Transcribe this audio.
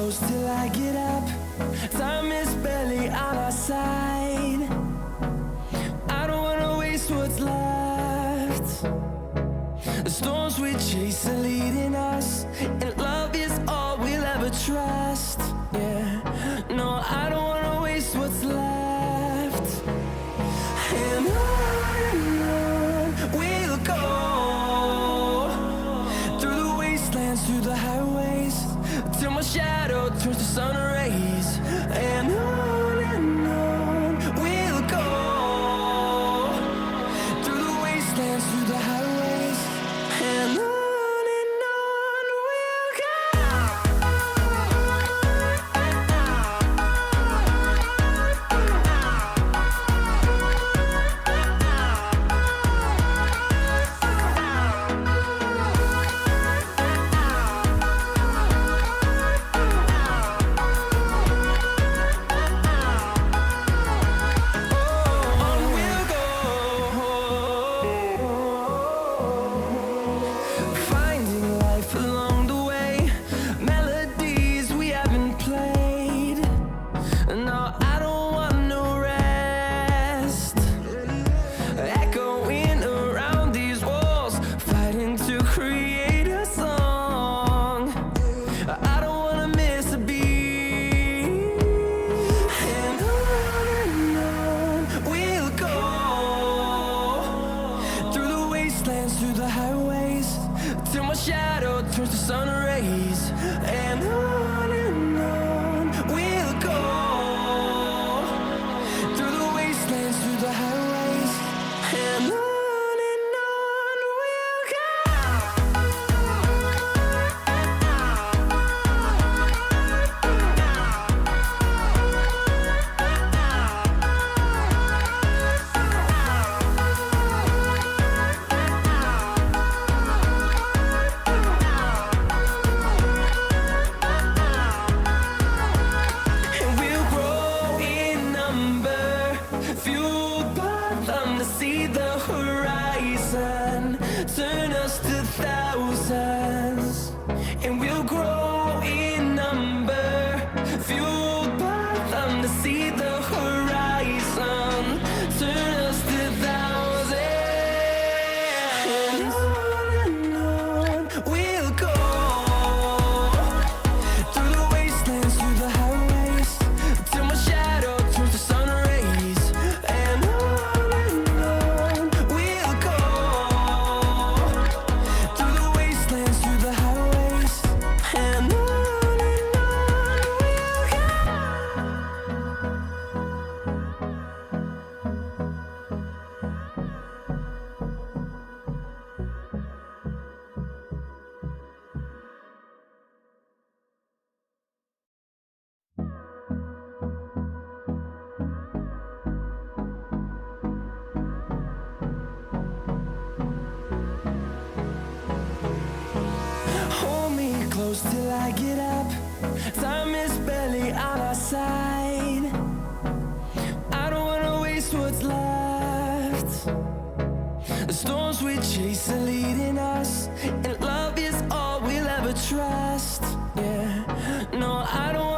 close till I get up. Time is barely on our side. I don't wanna waste what's left. The storms we chase are leading us, and love is all we'll ever trust. Yeah, no, I don't wanna waste what's left. And on we'll go, through the wastelands, through the highways, till my shadow turns to sun rays. And on we'll go, through the wastelands, through the highways, and on we'll go. Through the highways, till my shadow turns to sun rays. And on we'll go, through the wastelands, through the highways, and on we'll go. See the horizon, turn us to thousands, and we'll grow in number, fueled by them. To see the horizon, turn us to thousands, and on we'll go, through the wastelands, through the highways, till my shadow turns to sun rays. And close till I get up. Time is barely on our side. I don't wanna waste what's left. The storms we chase are leading us, and love is all we'll ever trust. Yeah, no, I don't